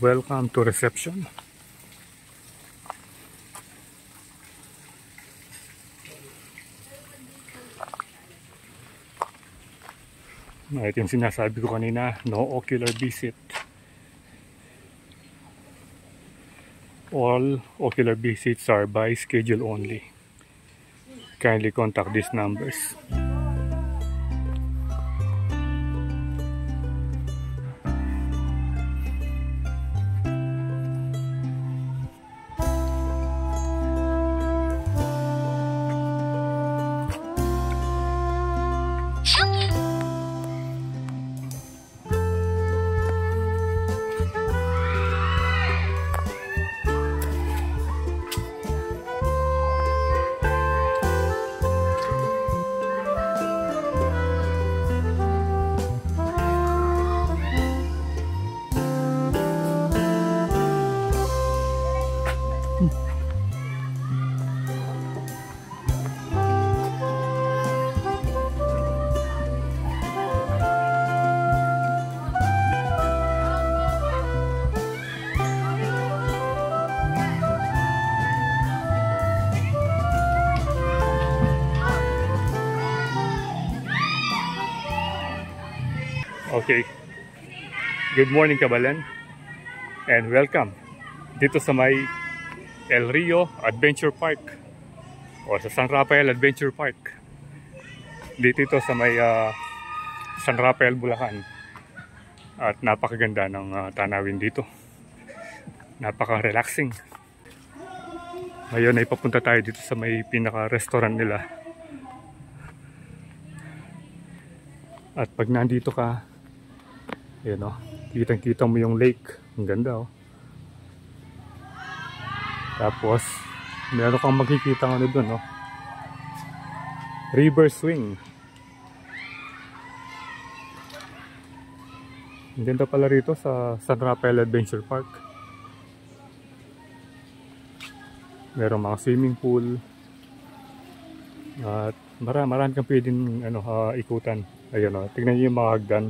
Welcome to reception. Ito yung sinasabi ko kanina, no ocular visit. All ocular visits are by schedule only. Kindly contact these numbers. Okay, good morning Kabalan and welcome dito sa may El Rio Adventure Park o sa San Rafael Adventure Park. Dito ito sa may San Rafael, Bulacan, at napakaganda ng tanawin dito, napaka-relaxing. Ngayon ay papunta tayo dito sa may pinaka-restaurant nila, at pag nandito ka, yun o, kitang-kita mo yung lake. Ang ganda o. Tapos, meron kang makikita ano dun o, river swing. Ang ganda pala rito sa San Rafael Adventure Park. Meron mga swimming pool. At marami kang pwedeng ikutan. Ayun o, tignan nyo yung mga hagdan.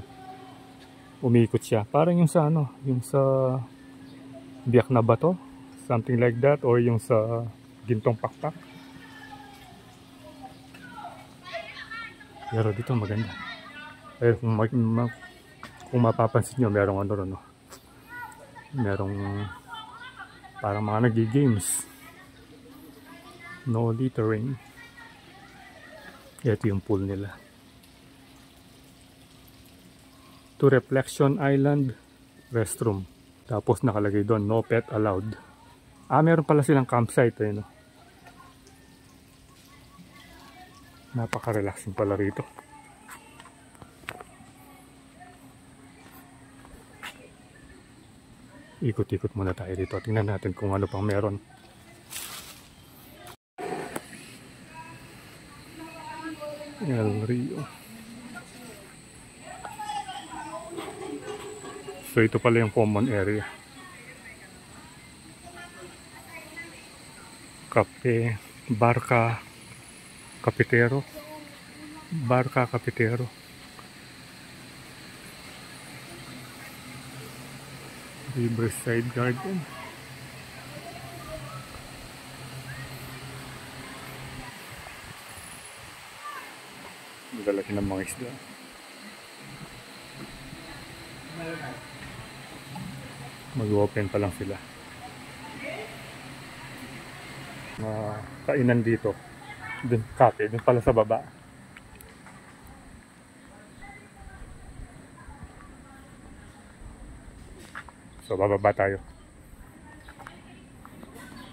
Umiikot siya. Parang yung sa yung sa Biak na Bato, something like that, or yung sa Gintong Pakpak. Pero dito maganda. Eh, kung mapapansin nyo, merong merong parang mga nagi-games. No littering. Ito yung pool nila. To Reflection Island restroom. Tapos nakalagay doon, no pet allowed. Meron pala silang campsite eh, no? Napaka-relaxing pala rito. Ikot-ikot muna tayo dito. Tingnan natin kung ano pang meron. El Rio. So ito pala yung common area. Kape, Barca Cafetero. Barca Cafetero. Riverside Garden. Magalaki ng mga isda. Mag-open pa lang sila. Kainan dito. Dun kape, dun pala sa baba. So bababa tayo.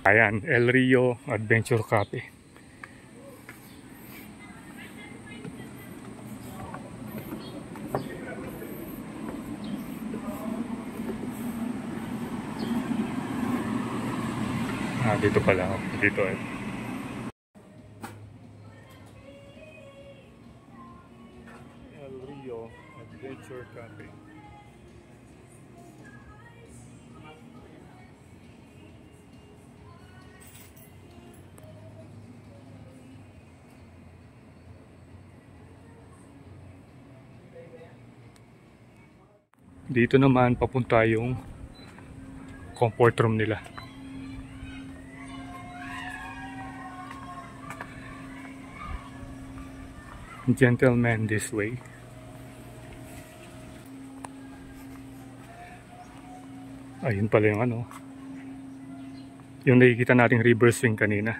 Ayan, El Rio Adventure Cafe. Dito pala, dito eh. El Rio Adventure Cafe. Dito naman papunta yung comfort room nila. Gentleman this way. Ayun pala yung ano, yung nakikita nating river swing kanina.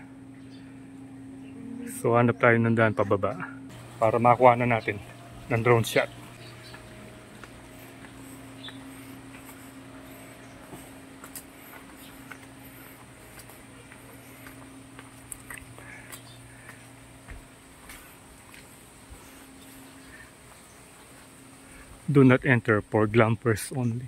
So hanap tayo ng daan pababa para makuha na natin ng drone shot. Do not enter for glampers only.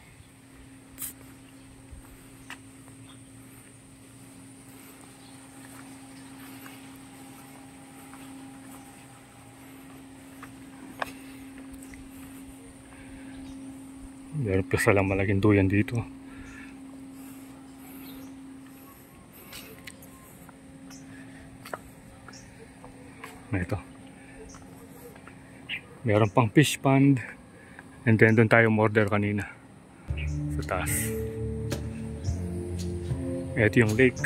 Meron pa salang malaking duyan dito. Ito. Meron pang fish pond. And then doon tayo order kanina sa taas. Ito yung lake.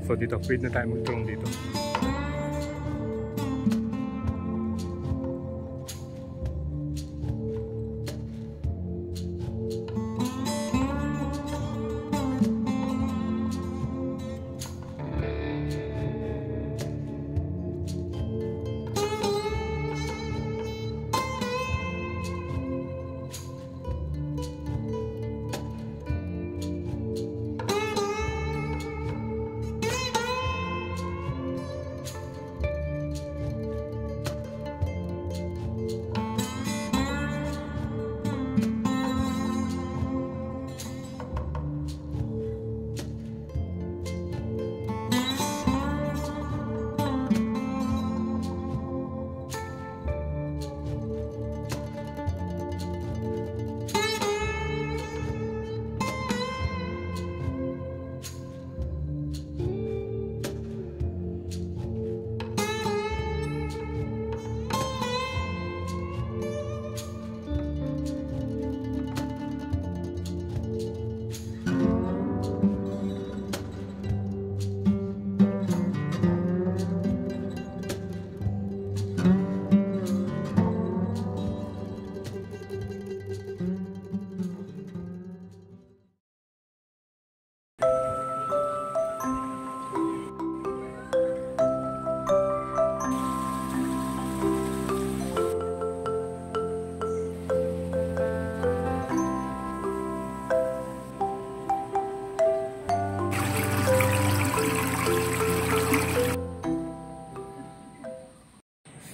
So dito, pwede na tayo mag-drone dito.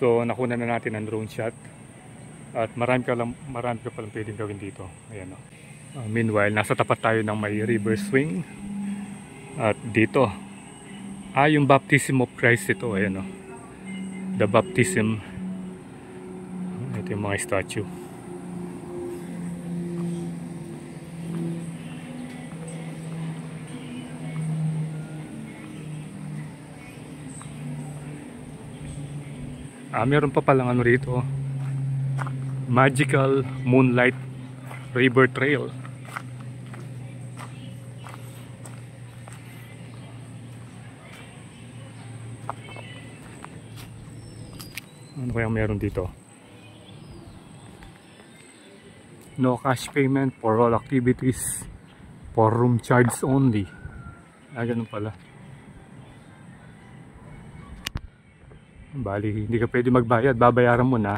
So nakuna na natin ang drone shot at marami ka palang pwedeng gawin dito. Ayan, no? Meanwhile, nasa tapat tayo ng may river swing at dito yung baptism of Christ ito. Ayan, no? The baptism. Ito yung mga statue. Meron pa palang ano rito, Magical Moonlight River Trail. Ano kayang meron dito? No cash payment for all activities, for room charge only. Ganun pala. Bali, hindi ka pwede magbayad, babayaran mo na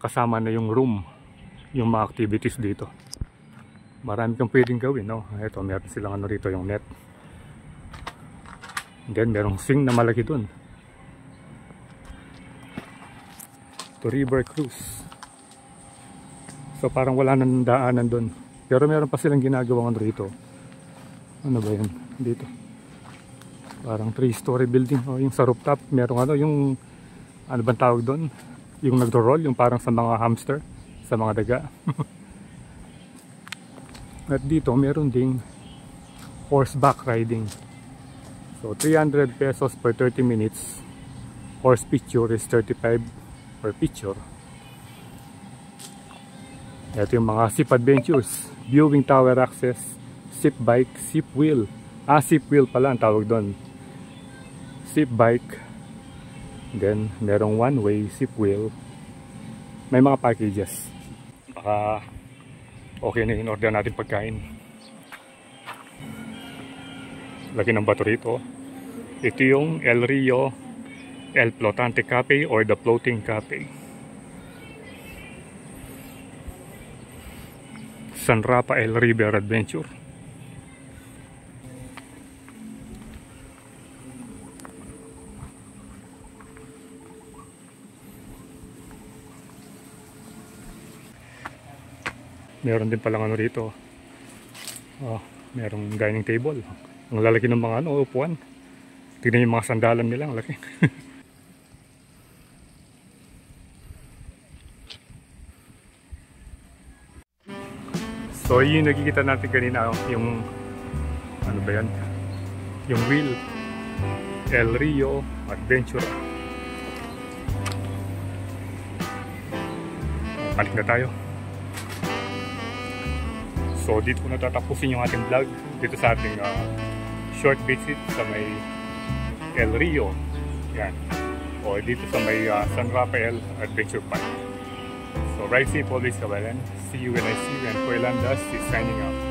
kasama na yung room, yung mga activities dito. Marami kang pwedeng gawin, no? Ito, meron silang ano rito, yung net. And then, merong swing na malaki dun. To river cruise. So, parang wala nang daanan dun. Pero meron pa silang ginagawang ano rito. Ano ba yun? Dito. Parang 3-story building. O, yung sa rooftop, merong ano, yung ano bang tawag doon? Yung nagro-roll, yung parang sa mga hamster, sa mga daga. At dito, meron ding horseback riding. So, 300 pesos per 30 minutes. Horse picture is 35 per picture. Ito yung mga Zip Adventures. viewing tower access, zip bike, zip wheel. Zip wheel pala ang tawag doon. Zip bike. Then, merong one-way zip wheel. May mga packages. Baka okay na in order natin pagkain. Lagi ng bato rito. Ito yung El Rio, El Flotante Cafe or the Floating Cafe. San Rafael River Adventure. Meron din palang ano rito. Merong dining table. Ang lalaki ng mga upuan. Tignan yung mga sandalan nila, ang laki. So yung nakikita natin kanina, yung ano ba yan? Yung wheel. El Rio Adventure. Balik na tayo. So dito ko natatapusin yung ating vlog dito sa ating short visit sa may El Rio. Yan. O dito sa may San Rafael Adventure Park. So ride safe always, kabalan. See you when I see you, and Kuya Landas is signing out.